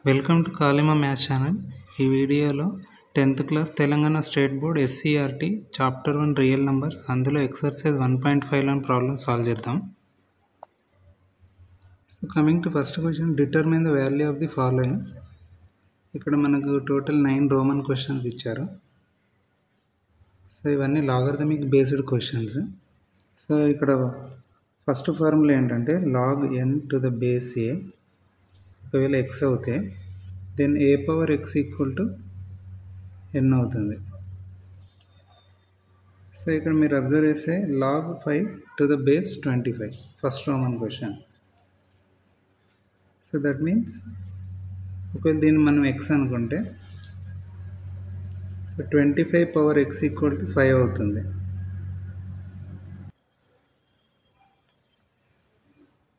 Welcome to కాలిమా maths channel. ఈ వీడియోలో 10th class Telangana state board SCERT chapter 1 real numbers అందులో ఎక్సర్సైజ్ 1.5 ప్రాబ్లమ్ సాల్వ్ చేద్దాం. So coming to first question, determine the value of the following. ఇక్కడ మనకు total 9 Roman questions ఇచ్చారు. So ఇవన్నీ logarithmic based questions. So ఇక్కడ first formula ఏంటంటే log n to the base a, ఒకవేళ x అవుతే then a power x equal to n అవుతుంది. So ఇక్కడ మీరు అబ్జర్వ్ చేస్తే log 5 to the base 25 first roman question. So that means ఒకవేళ దీన్ని మనం x అనుకుంటే so 25 power x equal to 5 అవుతుంది.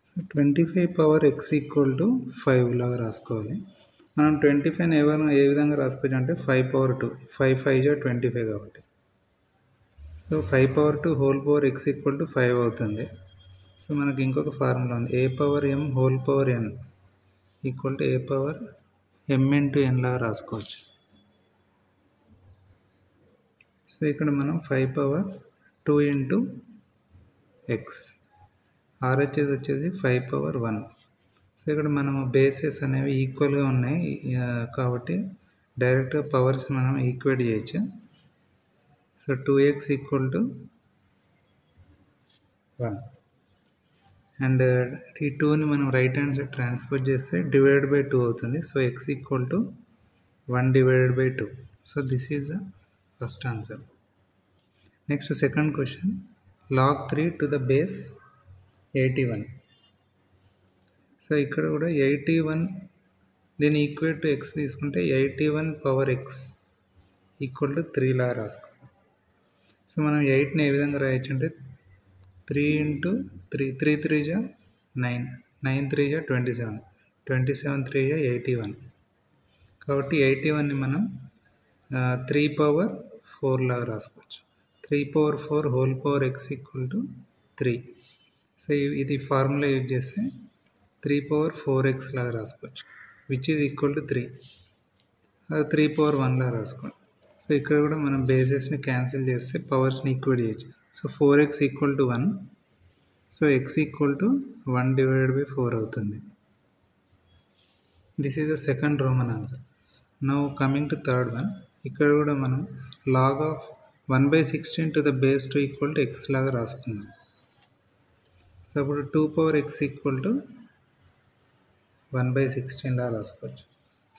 So 25 power x equal to 5 లాగా రాసుకోవాలి. మనం 25ని ఏ విధంగా రాసుకోవచ్చు అంటే 5 పవర్ 2, 5 5 25 కాబట్టి. So 5 power 2 whole power x equal to 5 అవుతుంది. సో మనకి ఇంకొక ఫార్ములా ఉంది, a power m whole power n equal to a power m into n లాగా రాసుకోవచ్చు. సో ఇక్కడ మనం 5 పవర్ 2 ఇంటూ x, RHS వచ్చేసి 5 పవర్ 1. సో ఇక్కడ మనము బేసెస్ అనేవి ఈక్వల్గా ఉన్నాయి కాబట్టి డైరెక్ట్గా పవర్స్ మనం ఈక్వేట్ చేయొచ్చు. So 2x equal to 1 and ఈ 2ని మనం రైట్ హ్యాండ్ సైడ్ ట్రాన్స్ఫర్ చేస్తే డివైడెడ్ బై 2 అవుతుంది. So x equal to 1 divided by 2. So this is the first answer. Next second question, log 3 to the base 81. So ఇక్కడ కూడా 81 దీన్ని equate to x తీసుకుంటే 81 power x equal to 3 లా రాసుకోవాలి. So మనం 8ని ఏ విధంగా రాయొచ్చు అంటే 3 ఇంటూ 3, 3 3 జా 9, 9 3 జా 27, 27 3 జా 81. కాబట్టి 81ని మనం 3 పవర్ 4 లాగా రాసుకోవచ్చు. 3 power 4 whole power x equal to 3. So ఇది ఫార్ములా యూజ్ చేస్తే 3 పవర్ 4x లాగా రాసుకోవచ్చు, విచ్ ఈజ్ ఈక్వల్ టు 3. అది 3 పవర్ 1 లాగా రాసుకోండి. సో ఇక్కడ కూడా మనం బేసెస్ని క్యాన్సిల్ చేస్తే పవర్స్ని ఈక్వేట్ చేయొచ్చు. So 4x equal to 1. So x equal to 1 divided by 4 అవుతుంది. This is the second roman answer. Now coming to third one, ఇక్కడ కూడా మనం log of 1/16 to the base 2 equal to x లాగా రాసుకుందాం. So అప్పుడు 2 power x equal to 1/16 లా రాసుకోవచ్చు.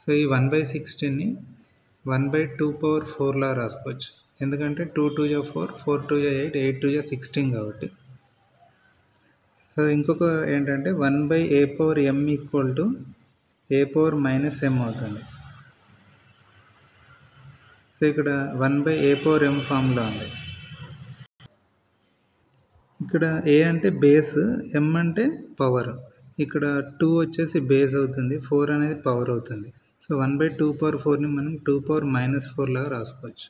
So ఈ 1/16ని 1/2 పవర్ 4 లా రాసుకోవచ్చు, ఎందుకంటే 2 2 జా 4, 4 2 జా 8, 8 2 జా 16 కాబట్టి. సో ఇంకొక ఏంటంటే 1/a power m equal to a power minus m అవుతుంది. సో ఇక్కడ 1/a పవర్ m ఫార్ములా ఉంది. ఇక్కడ a అంటే బేస్, m అంటే పవర్. ఇక్కడ 2 వచ్చేసి బేస్ అవుతుంది, 4 అనేది పవర్ అవుతుంది. సో 1/2 పవర్ 4ని మనం 2 పవర్ మైనస్ 4 లాగా రాసుకోవచ్చు.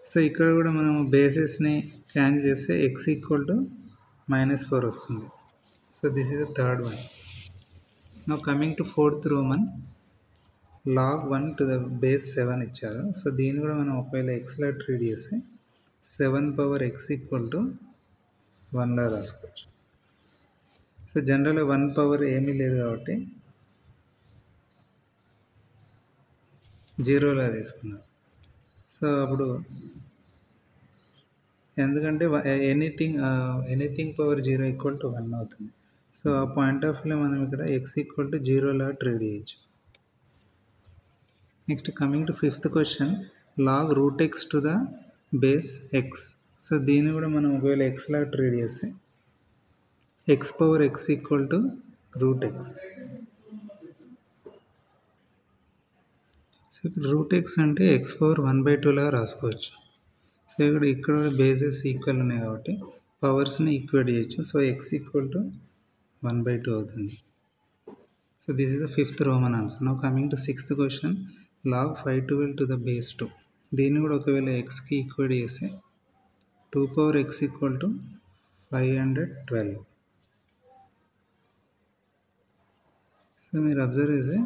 సో ఇక్కడ కూడా మనం బేసెస్ని క్యాన్సిల్ చేస్తే x ఈక్వల్ టు -4 వస్తుంది. So this is the third one. Now coming to fourth roman, log 1 to the base 7 ఇచ్చారు. సో దీన్ని కూడా మనం ఒకవేళ x లా ట్రీట్ చేస్తే 7 పవర్ x ఈక్వల్ టు 1 లా రాసుకోవచ్చు. సో జనరల్గా 1 పవర్ ఏమీ లేదు కాబట్టి 0 లా తీసుకున్నాం. సో అప్పుడు ఎందుకంటే ఎనీథింగ్ పవర్ 0 ఈక్వల్ టు 1 అవుతుంది. సో ఆ పాయింట్ ఆఫ్ వ్యూలో మనం ఇక్కడ x ఈక్వల్ టు 0 లా ట్రీట్ చేయొచ్చు. Next coming to fifth question, log root x to the base x. So దీన్ని కూడా మనం ఒకవేళ x లా ట్రీట్ చేస్తే x power x equal to root x. So ఇక్కడ రూట్ x అంటే x పవర్ 1/2 లాగా రాసుకోవచ్చు. సో ఇక్కడ బేసెస్ ఈక్వల్ ఉన్నాయి కాబట్టి పవర్స్ని ఈక్వేట్ చేయొచ్చు. సో x ఈక్వల్ టు 1/2 అవుతుంది. So this is the fifth Roman answer. Now coming to sixth question, log 512 to the base 2. దీన్ని కూడా ఒకవేళ xకి ఈక్వేట్ చేస్తే 2 power x equal to 512. So మీరు అబ్జర్వ్ చేస్తే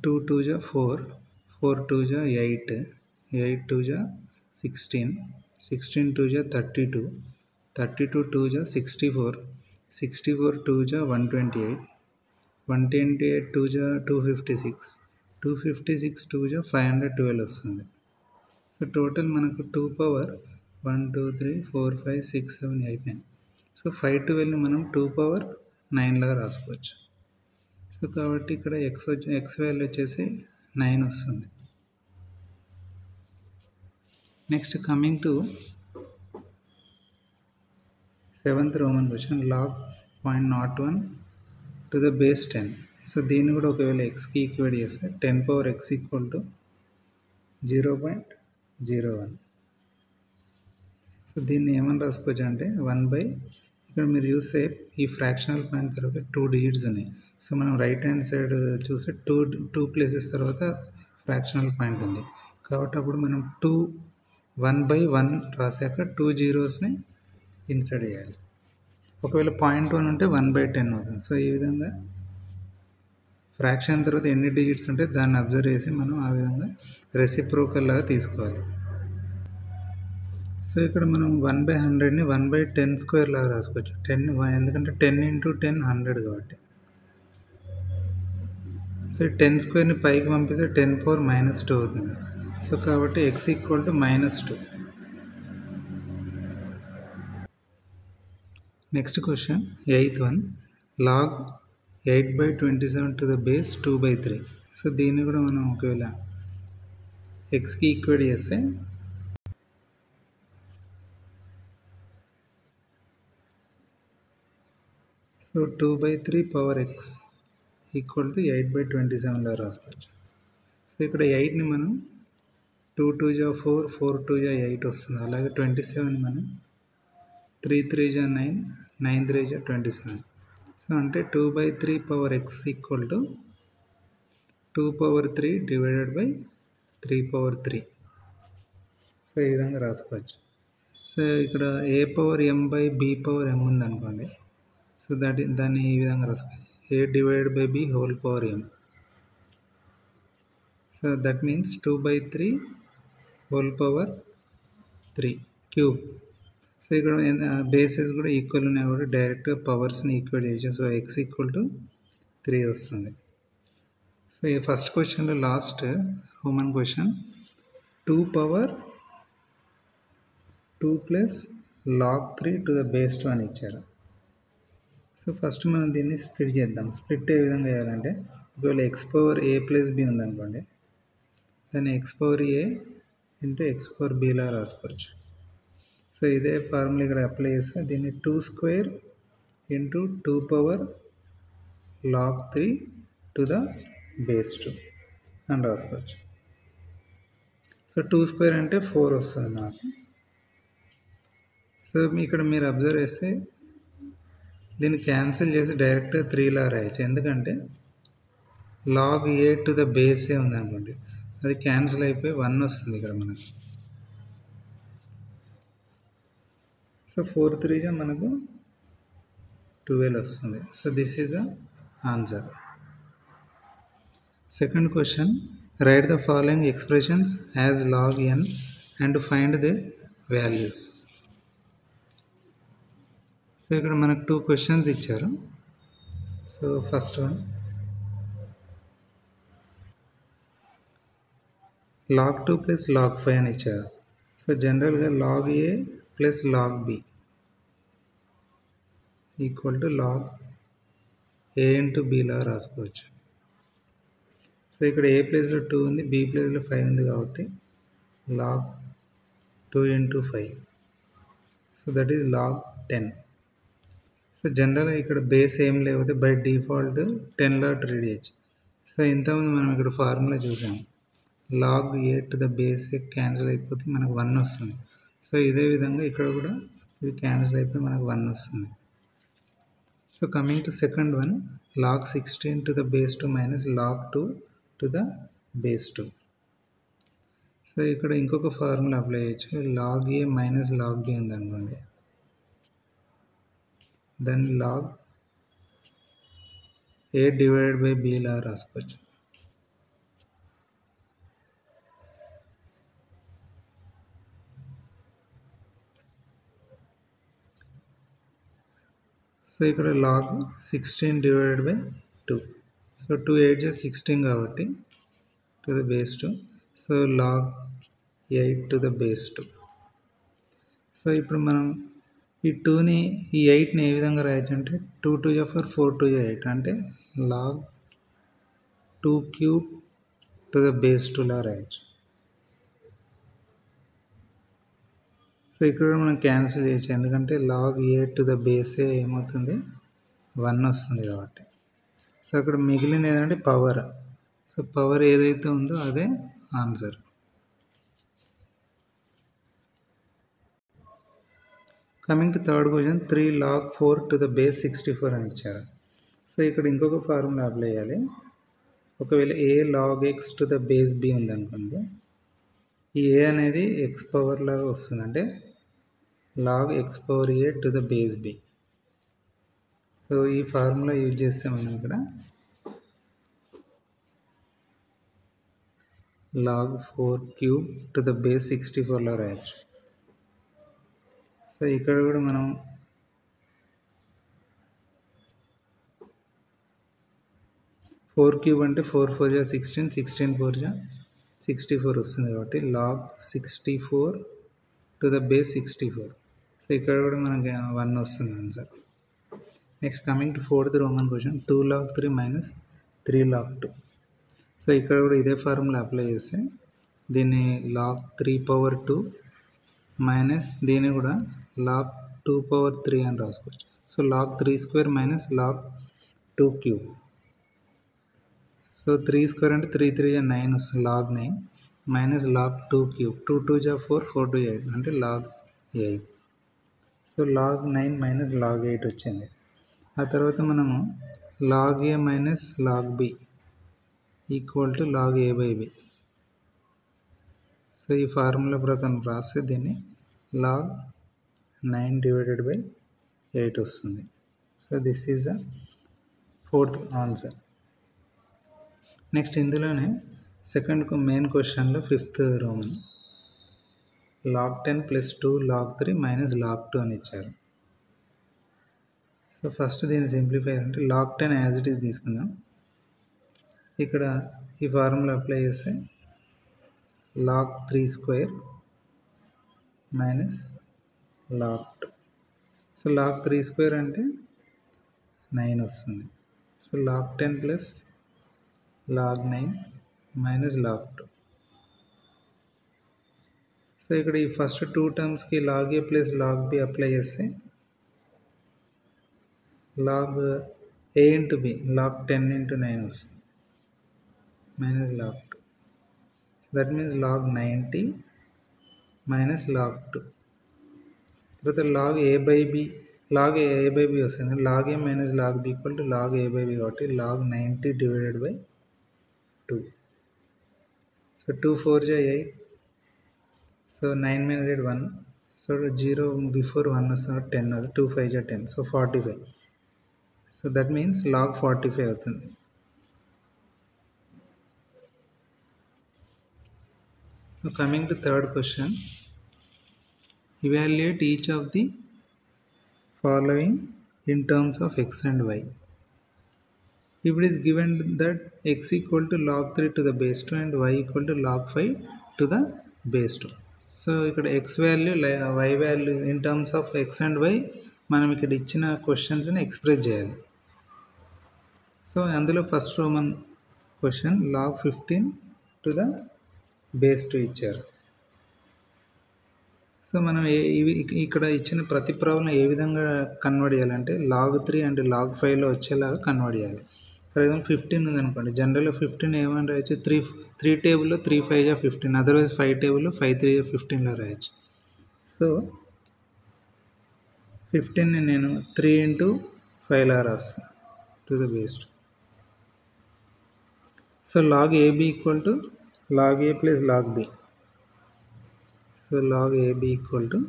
2 2 జా 4, 4 2 జా 8, 8 2 జా 16, 16 2 జా 32, 32 2 జా 64, 64 2 జా 128, 128 2 జా 256, 256 2 జా 512 వస్తుంది. సో టోటల్ మనకు 2 పవర్ 1 2 3 4 5 6 7 8 9. సో 512ని మనం 2 పవర్ 9 లాగా రాసుకోవచ్చు. సో కాబట్టి ఇక్కడ ఎక్స్ వాల్యూ వచ్చేసి 9 వస్తుంది. Next coming to 7th Roman question, log 0.01 to the base 10. So దీన్ని కూడా ఒకవేళ ఎక్స్కి ఈక్వేట్ చేస్తే 10 power x equal to 0.01. So దీన్ని ఏమని రాసుకోవచ్చు అంటే 1 ఇక్కడ మీరు చూస్తే ఈ ఫ్రాక్షనల్ పాయింట్ తర్వాత 2 డిజిట్స్ ఉన్నాయి. సో మనం రైట్ హ్యాండ్ సైడ్ చూస్తే టూ ప్లేసెస్ తర్వాత ఫ్రాక్షనల్ పాయింట్ ఉంది. కాబట్టి అప్పుడు మనం 1/1 రాసాక 2 జీరోస్ని ఇన్సర్ట్ చేయాలి. ఒకవేళ 0.1 ఉంటే 1/10 అవుతుంది. సో ఈ విధంగా ఫ్రాక్షన్ తర్వాత ఎన్ని డిజిట్స్ ఉంటే దాన్ని అబ్జర్వ్ చేసి మనం ఆ విధంగా రెసిప్రోకల్ లాగా తీసుకోవాలి. సో ఇక్కడ మనం 1/100ని 1/10 స్క్వేర్ లాగా రాసుకోవచ్చు. 10 ఎందుకంటే 10 × 10 100 కాబట్టి. సో 10 స్క్వేర్ని పైకి పంపిస్తే 10 పవర్ -2 అవుతుంది. సో కాబట్టి x equal to -2. Next question 8th one, log 8/27 to the base 2/3. So దీన్ని కూడా మనం ఒకవేళ ఎక్స్కి ఈక్వేట్ చేస్తే so 2/3 power x equal to 8/27లా రాసుకోవచ్చు. సో ఇక్కడ 8ని మనం 2 2 జా 4, 4 2 జా 8 వస్తుంది. అలాగే 27ని మనం 3 3 జా 9, 9 3 జా 27. సో అంటే 2/3 power x equal to 2 power 3 divided by 3 power 3. So ఈ విధంగా రాసుకోవచ్చు. సో ఇక్కడ a power m by b power m ఉంది అనుకోండి. సో దాన్ని ఈ విధంగా రాసుకోవాలి, a divided by b whole power m. So that means 2/3 whole power 3 cube. So ఇక్కడ బేసెస్ కూడా ఈక్వల్ ఉన్నాయి కూడా డైరెక్ట్గా పవర్స్ని ఈక్వేట్ చేసాం. సో x ఈక్వల్ టు 3 వస్తుంది. సో ఈ ఫస్ట్ క్వశ్చన్లో last Roman question 2 power 2 plus log 3 to the base 2 అని ఇచ్చారు. సో ఫస్ట్ మనం దీన్ని స్ప్లిట్ చేద్దాం. స్ప్లిట్ ఏ విధంగా చేయాలంటే ఒకవేళ x power a plus b ఉందనుకోండి, దాన్ని x power a into x power b లా రాసుకోవచ్చు. సో ఇదే ఫార్ములా ఇక్కడ అప్లై చేస్తే దీన్ని 2 square into 2 power log 3 to the base 2 అని రాసుకోవచ్చు. సో 2 స్క్వేర్ అంటే 4 వస్తుంది నాకు. సో ఇక్కడ మీరు అబ్జర్వ్ చేస్తే దీన్ని క్యాన్సిల్ చేసి డైరెక్ట్గా 3లా రాయచ్చు. ఎందుకంటే log a to the base a ఉంది అనుకోండి, అది క్యాన్సిల్ అయిపోయి 1 వస్తుంది ఇక్కడ మనకు. సో 4 3 జా మనకు 12 వస్తుంది. So this is the answer. Second question, right the following expressions as log n and find the values. So ఇక్కడ మనకు 2 క్వశ్చన్స్ ఇచ్చారు. So first one log 2 plus log 5 అని ఇచ్చారు. సో జనరల్గా log a plus log b equal to log a into b లా రాసుకోవచ్చు. So ఇక్కడ a ప్లేస్లో 2 ఉంది, b ప్లేస్లో 5 ఉంది కాబట్టి log 2 into 5. So that is log 10. So జనరల్గా ఇక్కడ బేస్ ఏం లేకపోతే బై డిఫాల్ట్ 10లా ట్రీట్ చేయొచ్చు. సో ఇంతకుముందు మనం ఇక్కడ ఫార్ములా చూసాము, log a to the base cancel అయిపోతే మనకు 1 వస్తుంది. సో ఇదే విధంగా ఇక్కడ కూడా ఇది క్యాన్సిల్ అయిపోయి మనకు 1 వస్తుంది. So coming to second one, log 16 to the base 2 minus log 2 to the base 2. So ఇక్కడ ఇంకొక ఫార్ములా అప్లై చేయొచ్చు, log a minus log b ఉందనుకోండి, then log a divided by b లా రాసుకోవచ్చు. సో ఇక్కడ లాగ్ 16 డివైడెడ్ బై 2. సో 2 8 16 కాబట్టి to the base 2. So log 8 to the base 2. So ఇప్పుడు మనం ఈ 2ని ఈ 8ని ఏ విధంగా రాయొచ్చు అంటే 2 2 4 4 2 8 అంటే log 2 cube to the base 2 లా రాయొచ్చు. సో ఇక్కడ మనం క్యాన్సిల్ చేయొచ్చు, ఎందుకంటే లాగ్ 8 టు ద బేసే ఏమవుతుంది 1 వస్తుంది కాబట్టి. సో అక్కడ మిగిలిన ఏదంటే పవర్. సో పవర్ ఏదైతే ఉందో అదే answer. Coming to third question, 3 log 4 to the base 64 అని ఇచ్చారు. సో ఇక్కడ ఇంకొక ఫార్ములా అప్లై చేయాలి. ఒకవేళ a log x to the base b ఉందనుకోండి, ఈ ఏ అనేది ఎక్స్ పవర్ లాగా వస్తుంది, అంటే log x power a to the base b. So ఈ ఫార్ములా యూజ్ చేస్తే మనం ఇక్కడ log 4 cube to the base 64లో రాయొచ్చు. సో ఇక్కడ కూడా మనం ఫోర్ క్యూబ్ అంటే 4 4 16, 16 4 64 వస్తుంది కాబట్టి log 64 to the base 64. So ఇక్కడ కూడా మనకి 1 వస్తుంది answer. Next coming to fourth roman question, 2 log 3 minus 3 log 2. So ఇక్కడ కూడా ఇదే ఫార్ములా అప్లై చేస్తే దీన్ని లాగ్ 3 పవర్ 2 మైనస్ దీన్ని కూడా లాగ్ 2 పవర్ 3 అని రాసుకోవచ్చు. So log 3 square minus log 2 cube. So 3 square అంటే 3 3 9 వస్తుంది, లాగ్ 9 మైనస్ లాగ్ 2 క్యూబ్. 2 2 4 4 2 8 అంటే log 8. So log 9 minus log 8 వచ్చింది. ఆ తర్వాత మనము log a minus log b equal to log a by b. So ఈ ఫార్ములా ప్రకారం రాస్తే దీన్ని లాగ్ 9 డివైడెడ్ బై 8 వస్తుంది. So this is the fourth answer. Next ఇందులోనే సెకండ్ మెయిన్ క్వశ్చన్లో fifth roman, log 10 plus 2 log 3 minus log 2 అని ఇచ్చారు. సో ఫస్ట్ దీన్ని సింప్లిఫై అంటే లాగ్ 10 యాజ్ ఇట్ ఈస్ తీసుకుందాం. ఇక్కడ ఈ ఫార్ములా అప్లై చేస్తే log 3 square minus log 2. So log 3 square అంటే 9 వస్తుంది. So log 10 plus log 9 minus log 2. So ఇక్కడ ఈ ఫస్ట్ 2 టర్మ్స్కి log a plus log b apply చేస్తే log a into b log 10 into 9 వస్తుంది minus log 2. So that means log 90 minus log 2. తర్వాత log a by b, log a by b వస్తుంది, log a minus log b equal to log a by b కాబట్టి log 90 divided by 2. So 2 4 8. So 9 minus 8 1. So 0 before 1 వస్తుంది 10 అవుతుంది, 2 5 10. So 45. So that means log 45 అవుతుంది. Coming to third question, evaluate each of the following in terms of x and y. If it is given that x equal to log 3 to the base 2 and y equal to log 5 to the base 2. So ఇక్కడ x value y value in terms of x and y మనం ఇక్కడ ఇచ్చిన క్వశ్చన్స్ని express చేయాలి. So అందులో first roman question log 15 to the base 2 ఇచ్చారు. So మనం ఇక్కడ ఇచ్చిన ప్రతి ప్రాబ్లం ఏ విధంగా కన్వర్ట్ చేయాలంటే లాగ్ 3 అండ్ లాగ్ 5లో వచ్చేలాగా కన్వర్ట్ చేయాలి. ఫర్ ఎగ్జాంపుల్ 15 ఉందనుకోండి, జనరల్గా 15 ఏమని రాయొచ్చు, 3 టేబుల్లో 3 5 15, అదర్వైజ్ 5 టేబుల్లో 5 3 15లో రాయొచ్చు. సో 15ని నేను 3 ఇంటూ 5లా రాస్తాను to the base 2. So log ab equal to log a plus log b. So log ab equal to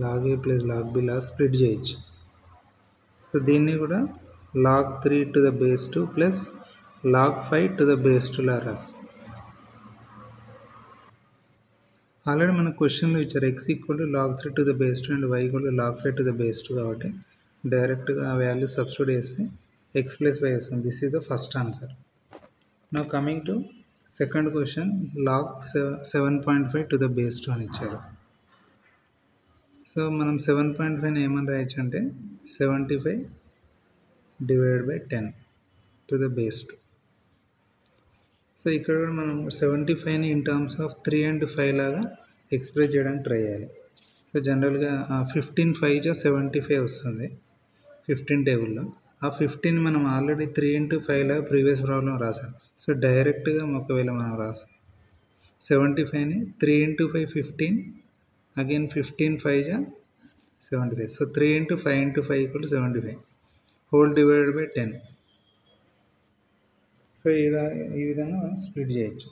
log a plus log b లా స్ప్లిట్ చేయొచ్చు. సో దీన్ని కూడా log 3 to the base 2 plus log 5 to the base 2 లా రాసి already మన క్వశ్చన్లో ఇచ్చారు x equal to log 3 to the base 2 and y equal to log 5 to the base 2 కాబట్టి డైరెక్ట్గా ఆ వాల్యూ సబ్స్టిట్యూట్ చేస్తే x ప్లస్ y వస్తుంది. This is the first answer. Now coming to second question log 7.5 to the base 2 అని ఇచ్చారు. So మనం 7.5 ఏమని రాయొచ్చు అంటే 75 divided by 10 to the base 2. So ఇక్కడ కూడా మనం 75ని ఇన్ టర్మ్స్ ఆఫ్ 3 and 5 లాగా ఎక్స్ప్రెస్ చేయడానికి ట్రై చేయాలి. సో జనరల్గా 15 5 జా 75 వస్తుంది 15 టేబుల్లో. ఆ 15 మనం ఆల్రెడీ 3 into 5 లాగా ప్రీవియస్ ప్రాబ్లం రాసాం. సో డైరెక్ట్గా ఒకవేళ మనం రాసాం 75ని 3 into 5 15, అగైన్ 15 5 జా 75. So 3 into 5 into 5 equal to 75 whole divided by 10. So ఈ విధంగా మనం స్ప్లిట్ చేయొచ్చు.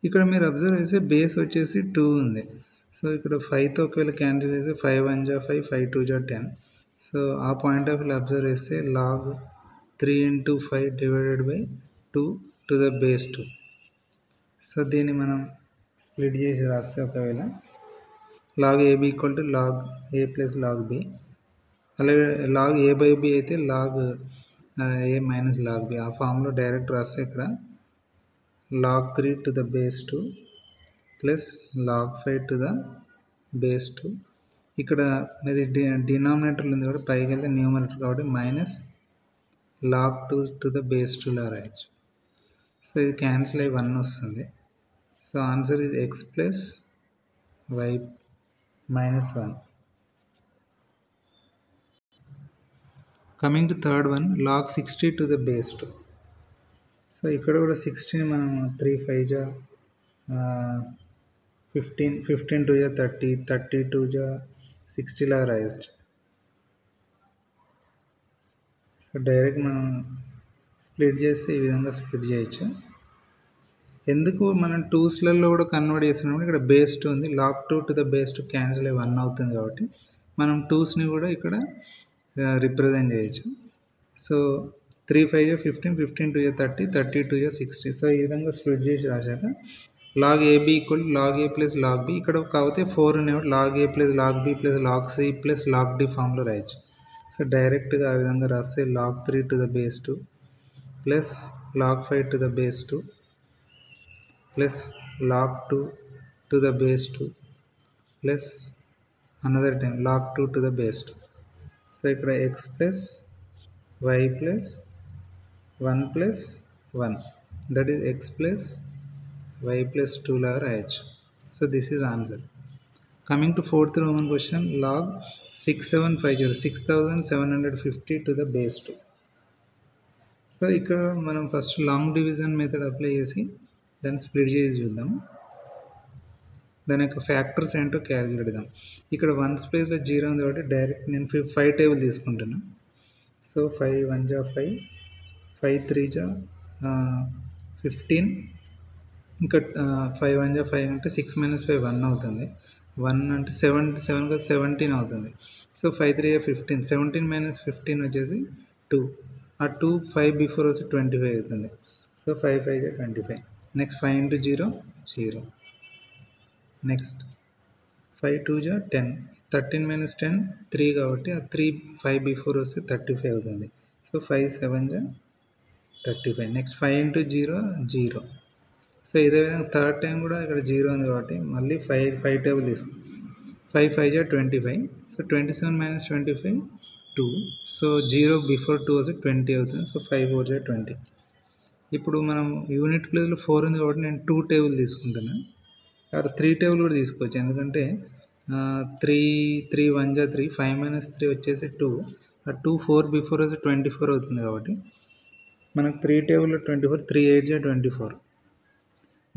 ఇక్కడ మీరు అబ్జర్వ్ చేస్తే బేస్ వచ్చేసి 2 ఉంది. సో ఇక్కడ 5తో ఒకవేళ క్యాన్సిల్ చేస్తే 5 1 జా 5, 5 2 జా 10. సో ఆ పాయింట్ ఆఫ్ వ్యూ అబ్జర్వ్ చేస్తే log 3 into 5 divided by 2 to the base 2. So దీన్ని మనం స్ప్లిట్ చేసి రాస్తే ఒకవేళ log AB equal to log A plus log B, అలాగే log A బై B అయితే log A minus log B. ఆ ఫామ్లో డైరెక్ట్ రాస్తే ఇక్కడ log 3 to the base 2 plus log 5 to the base 2. ఇక్కడ ఇది డినామినేటర్లు ఉంది కాబట్టి పైకి వెళ్తే న్యూమరేటర్ కాబట్టి minus log 2 to the base 2 లా రాయొచ్చు. సో ఇది క్యాన్సిల్ అయ్యి 1 వస్తుంది. సో ఆన్సర్ ఇది x plus y minus 1. Coming to third one log 60 to the base 2. So ఇక్కడ కూడా 60ని మనం 3 5 జా 15, 15 2 జా 30, 32 జా 60 లాగా రాయొచ్చు. సో డైరెక్ట్ మనం స్ప్లిట్ చేస్తే ఈ విధంగా స్ప్లిట్ చేయొచ్చు. ఎందుకు మనం టూస్లలో కూడా కన్వర్ట్ చేసినప్పుడు ఇక్కడ బేస్ 2 ఉంది, log 2 to the base 2 cancel అయ్యి 1 అవుతుంది కాబట్టి మనం టూస్ని కూడా ఇక్కడ రిప్రజెంట్ చేయొచ్చు. సో 3 5 జా 15, 15 2 జా 30, 32 జా 60. సో ఈ విధంగా స్ప్లిట్ చేసి రాశాక log AB equal log A plus log B, ఇక్కడ కాకపోతే 4 అనేవి log A plus log B plus log C plus log D ఫామ్లో రాయొచ్చు. సో డైరెక్ట్గా ఆ విధంగా రాస్తే log 3 to the base 2 plus log 5 to the base 2 plus log 2 to the base 2 plus another time log 2 to the base 2. So ఇక్కడ x plus y plus 1 plus 1, that is x plus y plus 2 లాగా రాయొచ్చు. So this is answer. Coming to fourth roman question log 6750 6750 to the base 2. So ఇక్కడ మనం first long division method apply చేసి దాన్ని split చేసి చూద్దాం. దాని యొక్క ఫ్యాక్టర్స్ ఏంటో క్యాలిక్యులేట్ చేద్దాం. ఇక్కడ 1 ప్లేస్లో 0 ఉంది కాబట్టి డైరెక్ట్ నేను 5 టేబుల్ తీసుకుంటున్నాను. సో 5 1 జా 5, 5 3 జా 15, ఇంకా 5 1 జా 5 అంటే 6 - 5 1 అవుతుంది. 1 అంటే 7 7 17 అవుతుంది. సో 5 3 జా 15, 17 - 15 వచ్చేసి 2. ఆ 2 5 బిఫోర్ వచ్చి 25 అవుతుంది. సో 5 5 జా 25. Next 5 into 0 0. నెక్స్ట్ 5 2 జా 10, 13 - 10 3 కాబట్టి ఆ 3 5 బిఫోర్ వస్తే 35 అవుతుంది. సో 5 7 జా 35. Next 5 into 0 0. సో ఇదే విధంగా థర్డ్ టైం కూడా ఇక్కడ 0 ఉంది కాబట్టి మళ్ళీ 5 టేబుల్ తీసుకుంటాం. 5 5 జా 25. సో 27 - 25 2. సో 0 బిఫోర్ 2 వస్తే 20 అవుతుంది. సో 5 4 జా 20. ఇప్పుడు మనం యూనిట్ ప్లేస్లో 4 ఉంది కాబట్టి నేను 2 టేబుల్ తీసుకుంటున్నాను. 3 టేబుల్ కూడా తీసుకోవచ్చు, ఎందుకంటే 3 3 1 జా 3, 5 - 3 వచ్చేసి 2. ఆ 2 4 బిఫోర్ వచ్చి 24 అవుతుంది కాబట్టి మనకు 3 టేబుల్లో 24, 3 8 జా 24.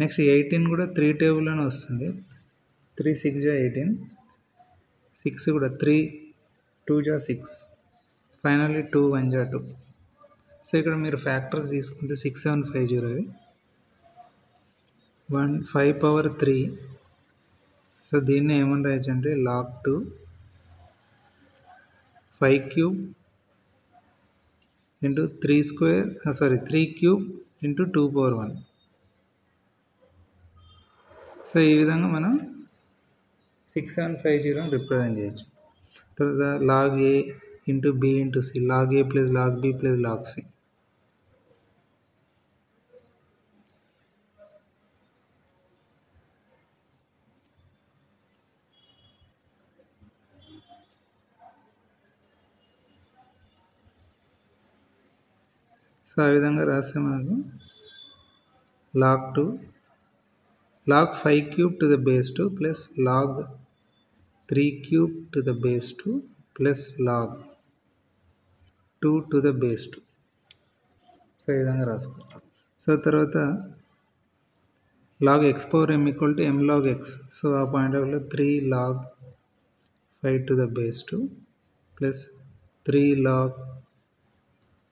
నెక్స్ట్ 18 కూడా 3 టేబుల్లోనే వస్తుంది. 3 6 జా 18, 6 కూడా 3 2 జా 6, ఫైనల్లీ 2 1 జా 2. సో ఇక్కడ మీరు ఫ్యాక్టర్స్ తీసుకుంటే 6750 1 5 పవర్ 3. సో దీన్ని ఏమని రాయొచ్చు అంటే log 2 5 cube into 3 square 3 cube into 2 power 1. So ఈ విధంగా మనం 6750 రిప్రజెంట్ చేయొచ్చు. తర్వాత log a into b into c, log a plus log b plus log c. So ఆ విధంగా రాస్తే మనకు log 2 log 5 cube to the base 2 plus log 3 cube to the base 2 plus log 2 to the base 2. So ఈ విధంగా రాసుకోవాలి. So తర్వాత log x power m equal to m log x. So ఆ point of వ్యూలో 3 log 5 to the base 2 plus 3 log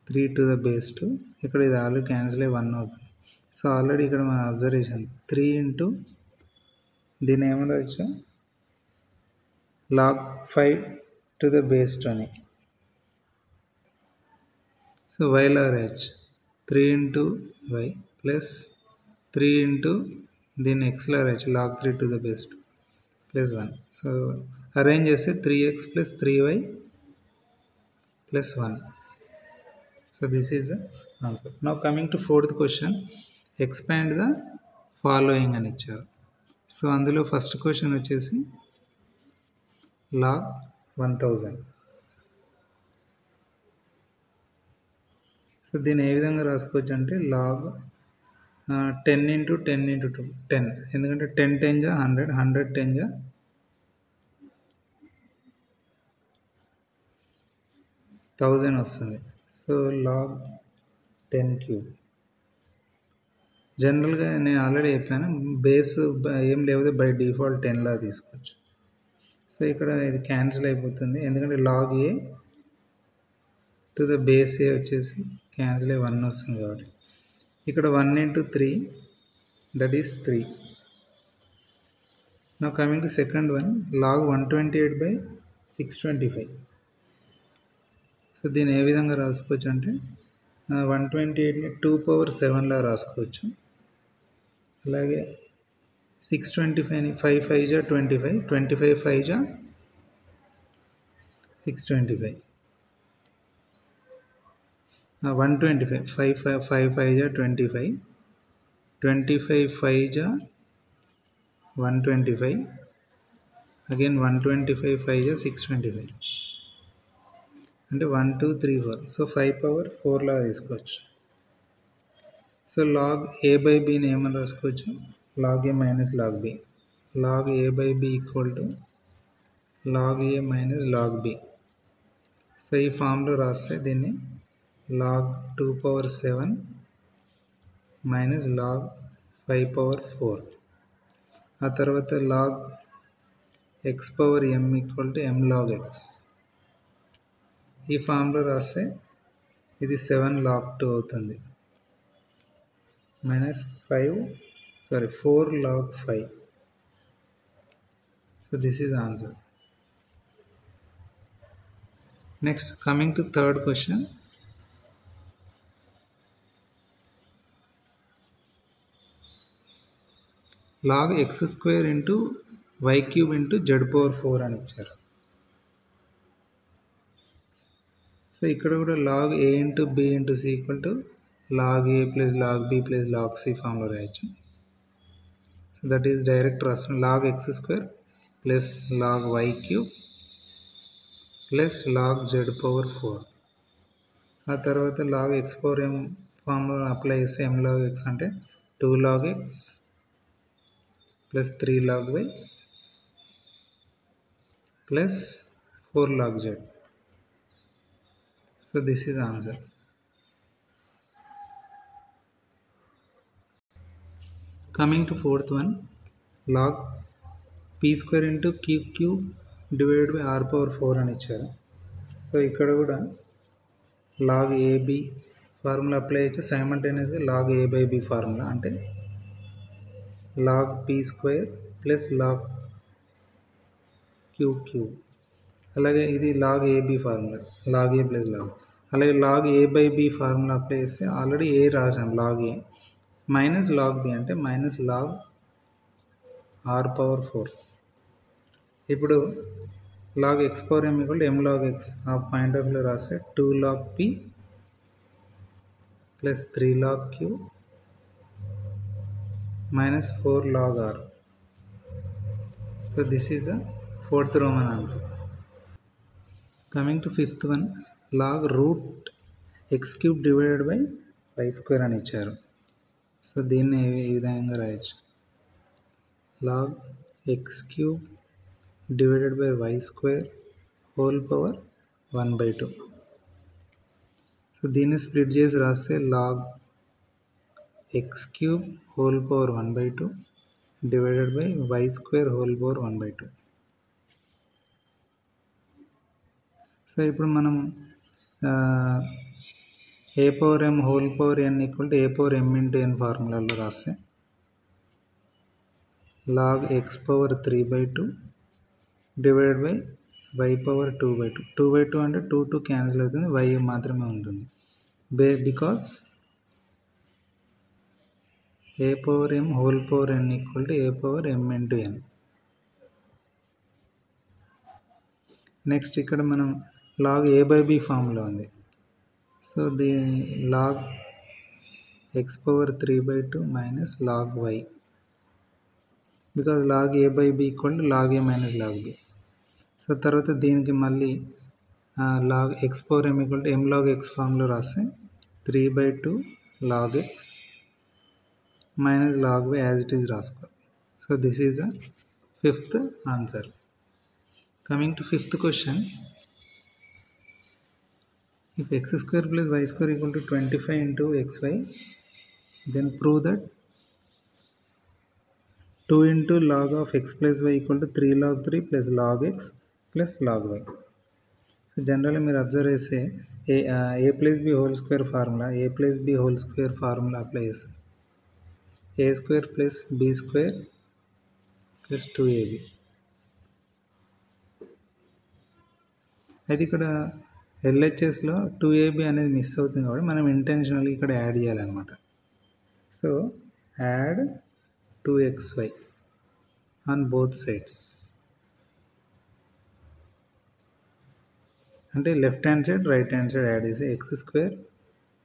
3 to the base 2. ఇక్కడ ఇది already cancel అయ్యి 1 అవుతుంది. సో ఆల్రెడీ ఇక్కడ మన అబ్జర్వేషన్ 3 ఇంటూ దీని ఏమని రాయొచ్చు log 5 to the base 2 అని. So y log h 3 into y plus 3 into దీన్ని x log h log 3 to the base 2 plus 1. So arrange చేస్తే 3x plus 3y plus 1. So this is the answer. Now coming to fourth question, expand the following అని ఇచ్చారు. So అందులో first question వచ్చేసి log 1000. So దీన్ని ఏ విధంగా రాసుకోవచ్చు అంటే log 10 into 10 into 2 10, ఎందుకంటే 10 10 జా 100, 100 10 జా 1000 వస్తుంది. So log 10 cube. జనరల్గా నేను ఆల్రెడీ చెప్పాను, బేస్ ఏం లేకపోతే బై డిఫాల్ట్ 10 లా తీసుకోవచ్చు. సో ఇక్కడ ఇది క్యాన్సిల్ అయిపోతుంది, ఎందుకంటే log a to the base a వచ్చేసి క్యాన్సిల్ అయ్యి 1 వస్తుంది కాబట్టి. ఇక్కడ 1 into 3 that is 3. Now coming to second one, log 128/625. So దీన్ని ఏ విధంగా రాసుకోవచ్చు అంటే 128ని 2 power 7 లా రాసుకోవచ్చు. అలాగే 625ని 5 5 జా 25, 25 5 జా 625, 125 5 5 జా 25, 25 5 జా 125, అగైన్ 125 5 జా 625, అంటే 1 2 3 4. సో 5 power 4 లా తీసుకోవచ్చు. So log a by b ని ఏమని రాసుకోవచ్చు, log a minus log b. log a by b equal to log a minus log b. So ఈ ఫామ్లో రాస్తే దీన్ని log 2 power 7 minus log 5 power 4. ఆ తర్వాత log x power m equal to m log x. ఈ ఫామ్లో రాస్తే ఇది 7 log 2 అవుతుంది, minus 4 log 5. So this is answer. Next coming to third question, log x square into y cube into z power 4 అని ఇచ్చారు. So ఇక్కడ కూడా log a into b into c equal to log a plus log b plus log c ఫామ్లో రాయొచ్చు. So that is direct రాస్తాం, log x square plus log y cube plus log z power 4. ఆ తర్వాత log x power m ఫామ్లో apply చేస్తే m log x అంటే 2 log x plus 3 log y plus 4 log z. So this is answer. Coming to fourth one, log p square into q cube divided by r power 4 అని ఇచ్చారు. So ఇక్కడ కూడా log ab formula apply చేసి సైమల్టేనియస్గా log a by b formula అంటే log p square plus log q cube. అలాగే ఇది log ab formula, log a plus log. అలాగే log a by b formula apply చేస్తే ఆల్రెడీ ఏ రాసాం, log a minus log b అంటే minus log r power 4. ఇప్పుడు log x power m equal to m log x ఆ point of వ్యూలో రాస్తే 2 log p plus 3 log queue minus 4 log r. So this is the fourth Roman answer. Coming to fifth one, log root x cube divided by y square అని ఇచ్చారు. So దీన్ని ఈ విధంగా రాయొచ్చు, log x cube divided by y square whole power 1/2. So దీన్ని split చేసి రాస్తే log x cube whole power 1/2 divided by y square whole power 1/2. So ఇప్పుడు మనం a power m whole power n equal to a power m into n ఫార్ములాలో రాస్తే log x power 3/2 divided by y power 2/2. 2/2 అంటే 2 cancel అవుతుంది, y మాత్రమే ఉంటుంది. Because a power m whole power n equal to a power m into n. Next ఇక్కడ మనం log a by b ఫామ్లో ఉంది. So the log x power 3/2 minus log why, because log a by b equal to log a minus log b. So తర్వాత దీనికి మళ్ళీ log x power m equal to m log x ఫామ్లో రాస్తే 3/2 log x minus log y as it is రాసుకోవాలి. So this is the fifth answer. Coming to fifth question, if x square plus y square equal to 25 into xy, then prove that 2 into log of x plus y equal to 3 log 3 plus log x plus log y. So generally మీరు observe చేస్తే a plus b whole square formula, a plus b whole square formula apply చేస్తే a square plus b square plus 2ab. అయితే ఇక్కడ ఎల్హెచ్ఎస్లో 2ab అనేది miss అవుతుంది కాబట్టి మనం ఇంటెన్షనల్గా ఇక్కడ యాడ్ చేయాలన్నమాట. So add 2xy on both sides, అంటే left hand side right hand side add చేసి x square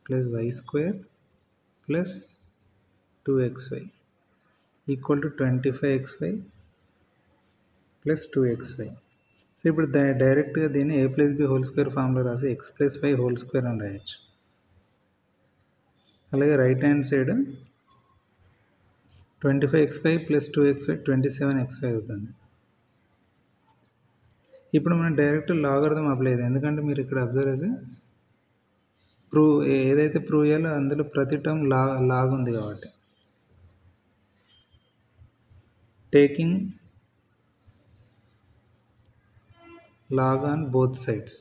plus y square plus 2xy equal to 25xy plus 2xy. So ఇప్పుడు డైరెక్ట్గా దీన్ని a plus b whole square ఫామ్లో రాసి x plus y whole square అని రాయొచ్చు. అలాగే right hand side 25xy plus 2xy 27xy అవుతుంది. ఇప్పుడు మనం డైరెక్ట్ లాగరిథం అప్లై చేద్దాం, ఎందుకంటే మీరు ఇక్కడ అబ్జర్వ్ చేసి ఏదైతే ప్రూవ్ చేయాలో అందులో ప్రతి టర్మ్ లాగ్ ఉంది కాబట్టి taking log on both sides.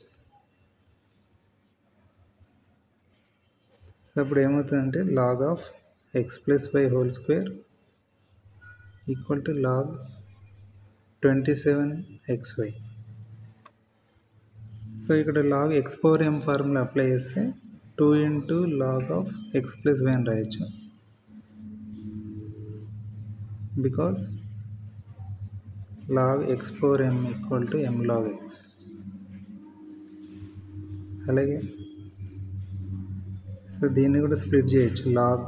So అప్పుడు ఏమవుతుందంటే log of x plus y whole square equal to log 27xy. So ఇక్కడ log x power m formula apply చేస్తే 2 into log of x plus y అని రాయొచ్చు, because log x power m equal to m log x. అలాగే so దీన్ని కూడా split చేయొచ్చు, log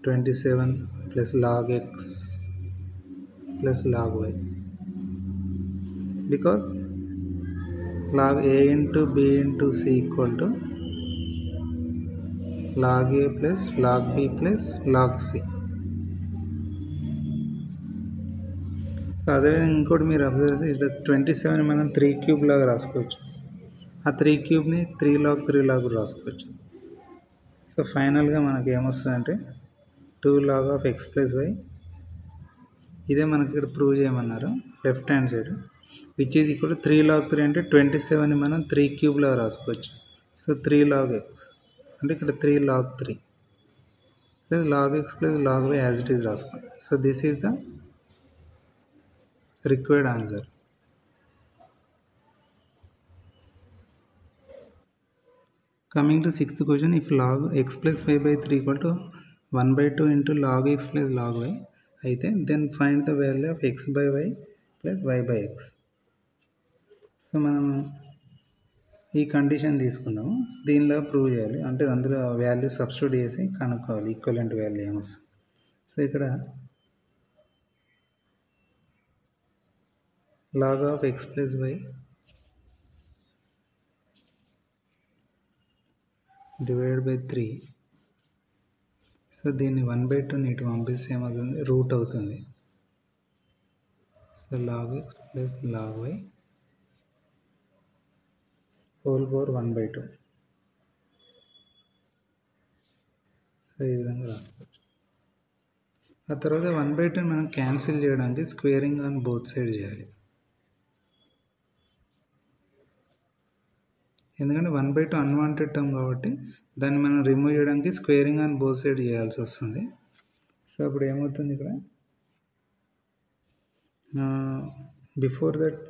27 plus log x plus log y, because log a into B into c equal to log a plus log b plus log c. So అదేవిధంగా ఇంకోటి మీరు observe చేస్తే ఇట్లా 27 మనం 3 క్యూబ్ లాగా రాసుకోవచ్చు, ఆ 3 క్యూబ్ని 3 log 3 లాగా రాసుకోవచ్చు. సో ఫైనల్గా మనకి ఏమొస్తుందంటే 2 log of x plus y, ఇదే మనకి ఇక్కడ ప్రూవ్ చేయమన్నారు left hand side, which is equal to 3 log 3 అంటే 27ని మనం 3 క్యూబ్ లాగా రాసుకోవచ్చు. సో 3 log ఎక్స్ అంటే ఇక్కడ 3 log 3 plus log x plus log y as it is రాసుకోండి. So this is the required answer. Coming to sixth question, if log x plus y by 3 equal to 1 by 2 into log x plus log y, అయితే then find the value of x by y plus y by x. So మనం ఈ condition తీసుకున్నాము, దీనిలో prove చేయాలి, అంటే అందులో value substitute చేసి కనుక్కోవాలి ఈక్వలెంట్ వాల్యూ ఏమొస్తుంది. సో ఇక్కడ log of x plus y divided by 3. So దీన్ని 1/2 ఇటు పంపిస్తే ఏమవుతుంది, రూట్ అవుతుంది. So log x plus log y whole power 1/2. So ఈ విధంగా రాసుకోవచ్చు. ఆ తర్వాత 1/2 మనం క్యాన్సిల్ చేయడానికి స్క్వేరింగ్ ఆన్ బోత్ సైడ్ చేయాలి. ఎందుకంటే 1/2 అన్వాంటెడ్ టర్మ్ కాబట్టి దాన్ని మనం రిమూవ్ చేయడానికి స్క్వేరింగ్ ఆన్ బోత్ సైడ్ చేయాల్సి వస్తుంది. సో అప్పుడు ఏమవుతుంది, ఇక్కడ before that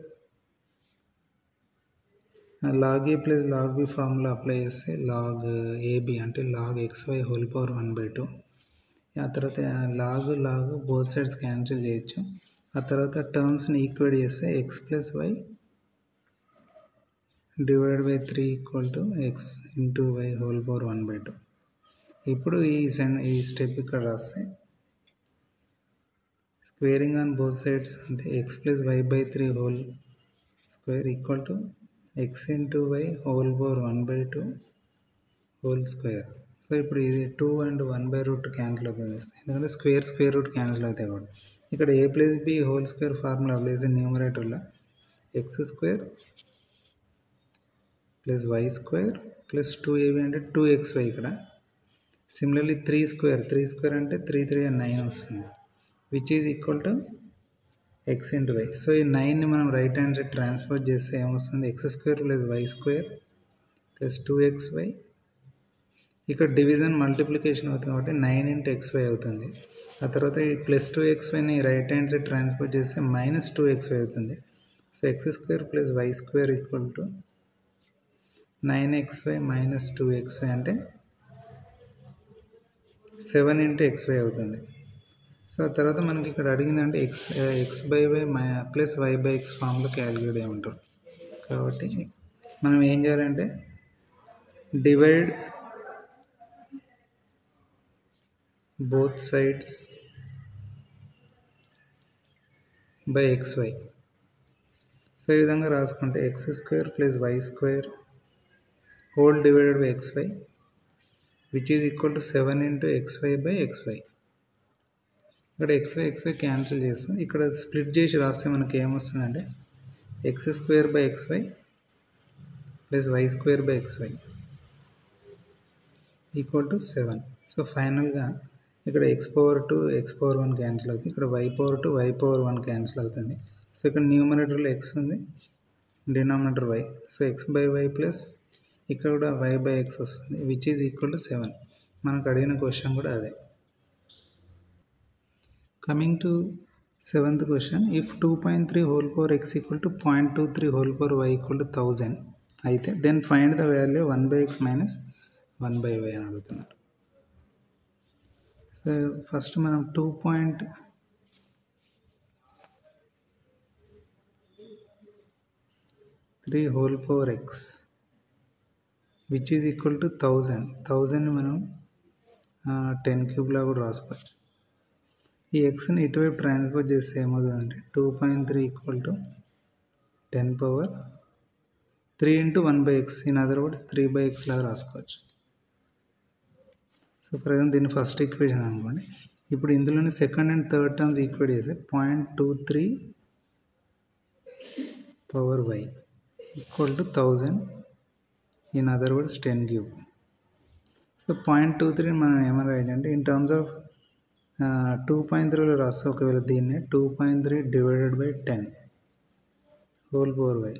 log a plus log b formula apply చేస్తే log ab అంటే log xy హోల్ పవర్ 1/2. ఆ తర్వాత log బోత్ సైడ్స్ క్యాన్సిల్ చేయొచ్చు. ఆ తర్వాత టర్మ్స్ని ఈక్వేట్ చేస్తే x plus y divide by 3 equal to x into y whole power 1/2. ఇప్పుడు ఈ స్టెప్ ఇక్కడ రాస్తే స్క్వేరింగ్ ఆన్ బోత్ సైడ్స్ అంటే x plus y by 3 whole square equal to x into y whole power 1/2 whole square. So ఇప్పుడు ఇది 2 and 1/√2 cancel అవుతుంది, ఎందుకంటే square root cancel అవుతాయి కాబట్టి. ఇక్కడ a plus b whole square formula apply చేసి న్యూమరేటర్లో x square plus y square plus 2ab అంటే 2xy. ఇక్కడ సిమిలర్లీ 3 స్క్వేర్ అంటే 3 3 9 వస్తుంది, which is equal to x into y. So ఈ 9ని మనం రైట్ హ్యాండ్ సైడ్ ట్రాన్స్ఫర్ చేస్తే ఏమొస్తుంది, x square plus y square plus 2xy. ఇక్కడ డివిజన్ మల్టిప్లికేషన్ అవుతుంది కాబట్టి 9 ఇంటూ xy అవుతుంది. ఆ తర్వాత ఈ ప్లస్ 2xyని రైట్ హ్యాండ్ సైడ్ ట్రాన్స్ఫర్ చేస్తే మైనస్ 2xy అవుతుంది. So x square plus y square equal to 9xy minus 2xy అంటే 7 ఇంటూ xy అవుతుంది. సో ఆ తర్వాత మనకి ఇక్కడ అడిగిందంటే x by y plus y by x ఫామ్లో క్యాలిక్యులేట్ చేయమంటారు. కాబట్టి మనం ఏం చేయాలంటే divide both sides by xy. So ఈ విధంగా రాసుకుంటే x square plus y square whole divided by xy which is equal to 7 into xy by xy. ఇక్కడ xy క్యాన్సిల్ చేస్తాం. ఇక్కడ స్ప్లిట్ చేసి రాస్తే మనకి ఏమొస్తుందంటే x square by xy plus y square by xy equal to 7. So ఫైనల్గా ఇక్కడ x power 2 x power 1 cancel అవుతుంది, ఇక్కడ y power 2 y power 1 cancel అవుతుంది. సో ఇక్కడ న్యూమరేటర్లో x ఉంది, denominator y. So x by y plus ఇక్కడ కూడా y బై x వస్తుంది, విచ్ ఈజ్ ఈక్వల్ టు 7. మనకు అడిగిన క్వశ్చన్ కూడా అదే. Coming to 7th question, if 2.3 whole power x equal to 0.23 whole power y equal to 1000 అయితే then find the value 1/x minus 1/y అని అడుగుతున్నారు. సో ఫస్ట్ మనం 2.3 whole power x which is equal to 1000ని మనం 10 క్యూబ్లా కూడా రాసుకోవచ్చు. ఈ ఎక్స్ని ఇటువైపు ట్రాన్స్ఫర్ చేస్తే ఏమవుతుందంటే 2.3 equal to 10 power 3 into 1/x, in other words 3/x లాగా రాసుకోవచ్చు. సో ఫర్ ఎగ్జాంపుల్ దీన్ని ఫస్ట్ ఈక్వేషన్ అనుకోండి. ఇప్పుడు ఇందులోనే second and third terms equate చేస్తే 0.23 power y equal to 1000, in other words 10 cube. So 0.23 మనం ఏమైనా రాయాలంటే ఇన్ టర్మ్స్ ఆఫ్ 2.3లో రాస్తే ఒకవేళ దీన్ని 2.3 divided by 10 whole power y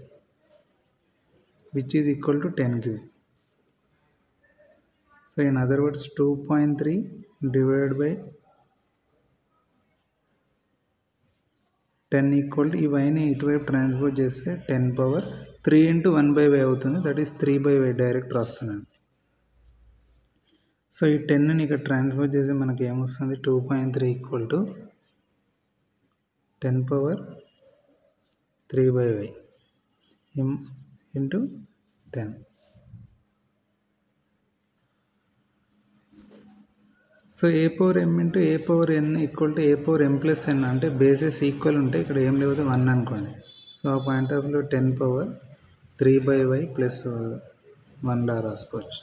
which is equal to 10 cube. So in other words 2.3 divided by 10 equal to ఈ వైని ఇటువైపు transfer చేస్తే 10 power 3 into 1/y అవుతుంది, దట్ ఈస్ 3/y డైరెక్ట్ రాస్తున్నాను. సో ఈ 10ని ఇక్కడ ట్రాన్స్ఫర్ చేసి మనకి ఏమొస్తుంది 2.3 equal to 10 power 3/y m into 10. So a power m into a power n equal to a power m plus n అంటే bases equal ఉంటాయి. ఇక్కడ ఏం లేదు 1 అనుకోండి. సో ఆ పాయింట్ ఆఫ్ వ్యూలో 10 పవర్ 3/y ప్లస్ 1 లా రాసుకోవచ్చు.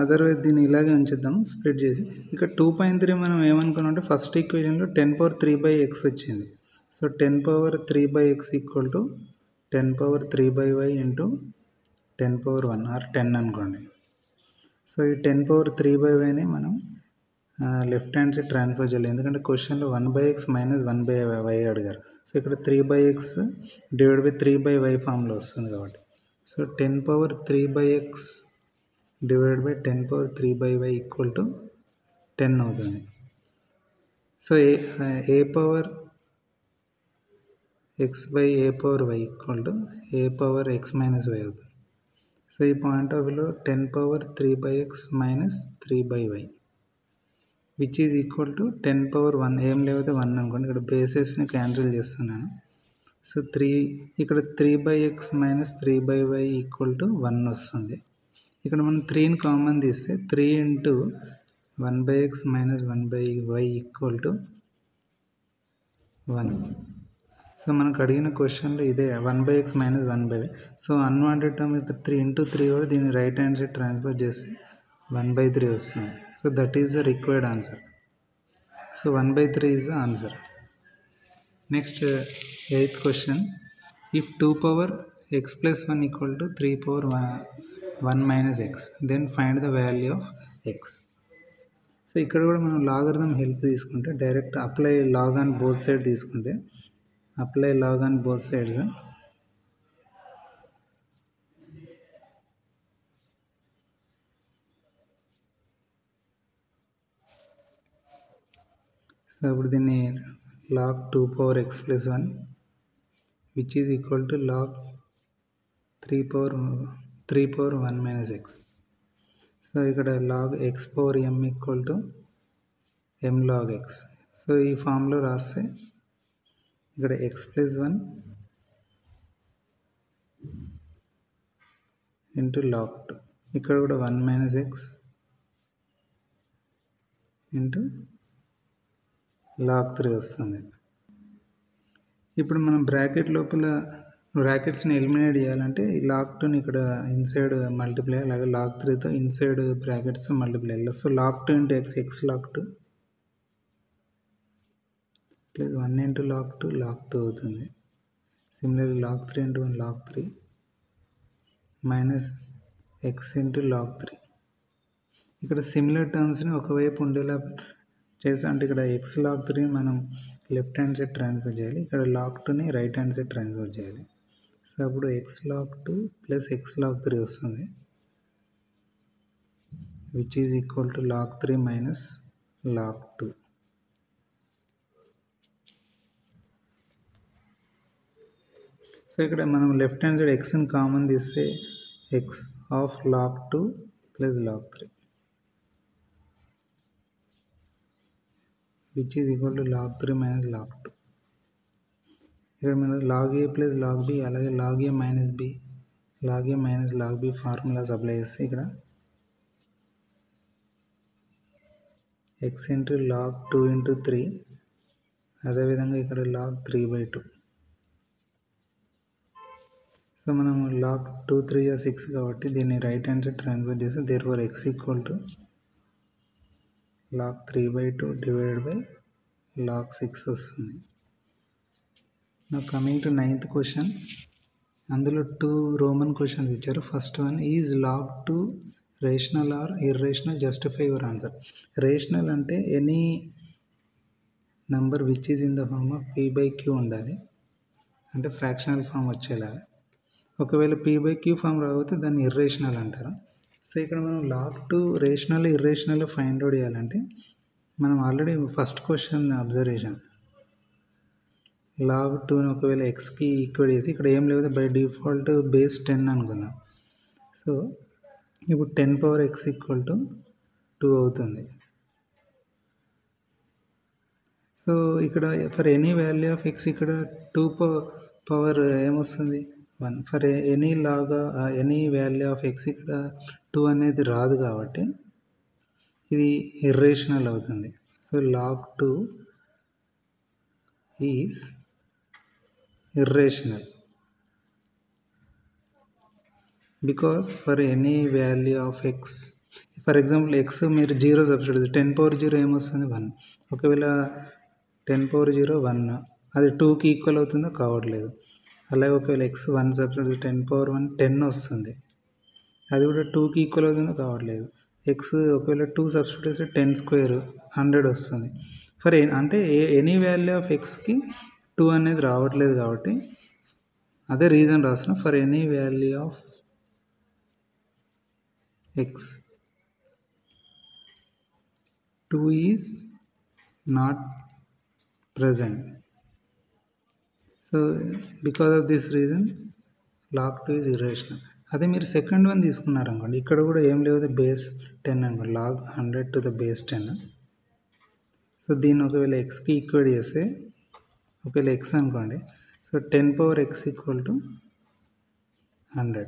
అదర్వైజ్ దీన్ని ఇలాగే ఉంచుద్దాం స్ప్లిట్ చేసి. ఇక్కడ 2.3 మనం ఏమనుకున్నాం అంటే ఫస్ట్ ఈక్వేషన్లో 10 పవర్ 3/x వచ్చింది. So 10 power 3/x equal to 10 power 3/y into 10 power 1 or 10 అనుకోండి. సో ఈ 10 పవర్ 3/yని మనం లెఫ్ట్ హ్యాండ్ సైడ్ ట్రాన్స్ఫర్ చేయాలి. ఎందుకంటే క్వశ్చన్లో 1/x మైనస్ 1/y అడిగారు. సో ఇక్కడ 3/x డివైడ్ బై 3/y ఫామ్లో వస్తుంది కాబట్టి. So 10 power 3/x divide by 10 power 3/y equal to 10 అవుతుంది. So A power x by A power y equal to a power x minus y అవుతుంది. So ఈ point of వ్యూలో 10 power 3/x minus 3/y which is equal to 10 power 1 ఏం లేకపోతే 1 అనుకోండి. ఇక్కడ బేసెస్ని cancel చేస్తున్నాను. So ఇక్కడ 3/x minus 3/y equal to 1 వస్తుంది. ఇక్కడ మనం 3ని కామన్ తీస్తే 3 into 1/x minus 1/y equal to 1. So మనకు అడిగిన క్వశ్చన్లో ఇదే 1/x minus 1/y. So unwanted term ఇక్కడ 3 ఇంటూ 3 కూడా దీన్ని రైట్ హ్యాండ్ సైడ్ ట్రాన్స్ఫర్ చేస్తే 1/3 వస్తుంది. So that is the required answer. So 1/3 is the answer. Next 8th question. If 2 power x plus 1 equal to 3 power 1 minus x then find the value of x. So ఇక్కడ కూడా మనం logarithm help తీసుకుంటే direct apply log on both side తీసుకుంటే apply log on both sides. So ఇప్పుడు దీన్ని log 2 power x plus 1 which is equal to log 3 power 1 minus x. So ఇక్కడ log x power m equal to m log x. So ఈ ఫామ్లో రాస్తే ఇక్కడ x plus 1 into log 2 ఇక్కడ కూడా 1 minus x into log 3 వస్తుంది. ఇప్పుడు మనం బ్రాకెట్ లోపల బ్రాకెట్స్ని ఎలిమినేట్ చేయాలంటే ఈ లాగ్ 2ని ఇక్కడ ఇన్సైడ్ మల్టిప్లై అలాగే లాగ్ 3తో inside brackets multiply. So log 2 into x log 2 plus 1 into log 2 అవుతుంది. Similarly log 3 into 1 log 3 minus x into log 3. ఇక్కడ సిమిలర్ టర్మ్స్ని ఒకవైపు ఉండేలా చేసి అంటే ఇక్కడ x లాగ్ 3 మనం లెఫ్ట్ హ్యాండ్ సైడ్ ట్రాన్స్ఫర్ చేయాలి. ఇక్కడ లాగ్ 2ని రైట్ హ్యాండ్ సైడ్ ట్రాన్స్ఫర్ చేయాలి. సో అప్పుడు x log 2 plus x log 3 వస్తుంది which is equal to log 3 minus log 2. So ఇక్కడ మనం లెఫ్ట్ హ్యాండ్ సైడ్ xని కామన్ తీస్తే x of log 2 plus log 3 which is equal to log 3 minus log 2. ఇక్కడ మనం log a plus log b అలాగే log a minus b log a minus log b formulas apply చేస్తే ఇక్కడ x into log 2 into 3 అదేవిధంగా ఇక్కడ log 3/2. So మనం log 2 3 6 కాబట్టి దీన్ని రైట్ హ్యాండ్ సైడ్ ట్రాన్స్ఫర్ చేస్తే therefore x equal to log 3/2 divided by log 6 వస్తుంది. నా కమింగ్ టు 9th క్వశ్చన్. అందులో 2 రోమన్ క్వశ్చన్స్ ఇచ్చారు. First one is log 2 rational or irrational, justify your answer. Rational అంటే any number which is in the form of p/q ఉండాలి, అంటే fractional form వచ్చేలాగా. ఒకవేళ p/q form రాకపోతే దాన్ని ఇర్రేషనల్ అంటారు. సో ఇక్కడ మనం log 2 rational irrational find out చేయాలంటే మనం already first question observation log 2ని ఒకవేళ xకి ఈక్వేట్ చేసి ఇక్కడ ఏం లేదు బై డిఫాల్ట్ బేస్ 10 అనుకుందాం. సో ఇప్పుడు 10 పవర్ x ఈక్వల్ టు 2 అవుతుంది. సో ఇక్కడ for any value of x ఇక్కడ 2 పవర్ ఏమొస్తుంది 1. ఫర్ ఎనీ లాగా ఎనీ వాల్యూ ఆఫ్ x ఇక్కడ 2 అనేది రాదు కాబట్టి ఇది ఇర్రేషనల్ అవుతుంది. So log 2 is irrational because for any value of x, for example x మీరు 0 సబ్స్టిట్యూట్ 10 పవర్ 0 ఏమొస్తుంది 1. ఒకవేళ 10 పవర్ 0 1 అది 2కి ఈక్వల్ అవుతుందో కావట్లేదు. అలాగే ఒకవేళ x 1 సబ్స్టిట్యూట్ 10 పవర్ 1 10 వస్తుంది, అది కూడా 2కి ఈక్వల్ అవుతుందో కావట్లేదు. x ఒకవేళ 2 సబ్స్టిట్యూట్ చేస్తే 10 స్క్వేర్ 100 వస్తుంది. ఫర్ అంటే ఎనీ వాల్యూ ఆఫ్ xకి 2 అనేది రావట్లేదు కాబట్టి అదే రీజన్ రాసిన for any value of x 2 is not present. So because of this reason log 2 is irrational. అదే మీరు సెకండ్ వన్ తీసుకున్నారు అనుకోండి, ఇక్కడ కూడా ఏం లేదు బేస్ 10 అనుకోండి, log 100 to the base 10. So దీన్ని ఒకవేళ xకి ఈక్వేట్ చేస్తే ఒకవేళ x అనుకోండి, so 10 power x equal to 100.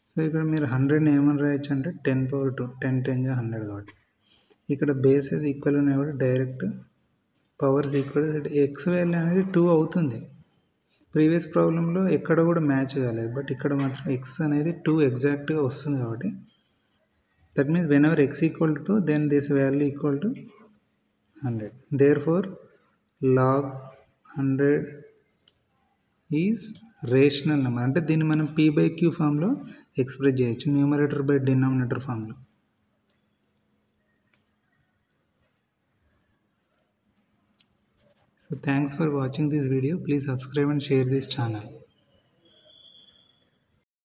So ఇక్కడ మీరు 100ని ఏమని రాయొచ్చు అంటే 10 పవర్ 2 10 10 100 కాబట్టి ఇక్కడ బేసెస్ ఈక్వల్ ఉన్నాయి కూడా direct powers equal x value అనేది 2 అవుతుంది. ప్రీవియస్ ప్రాబ్లంలో ఎక్కడ కూడా మ్యాచ్ కాలేదు, బట్ ఇక్కడ మాత్రం x అనేది 2 ఎగ్జాక్ట్గా వస్తుంది కాబట్టి that means whenever x equal to then this value equal to 100. Therefore log 100 is rational number. అంటే దీన్ని మనం p/q ఫామ్లో ఎక్స్ప్రెస్ చేయొచ్చు, న్యూమరేటర్ బై డినామినేటర్ ఫామ్లో. So thanks for watching this video. Please subscribe and share this channel.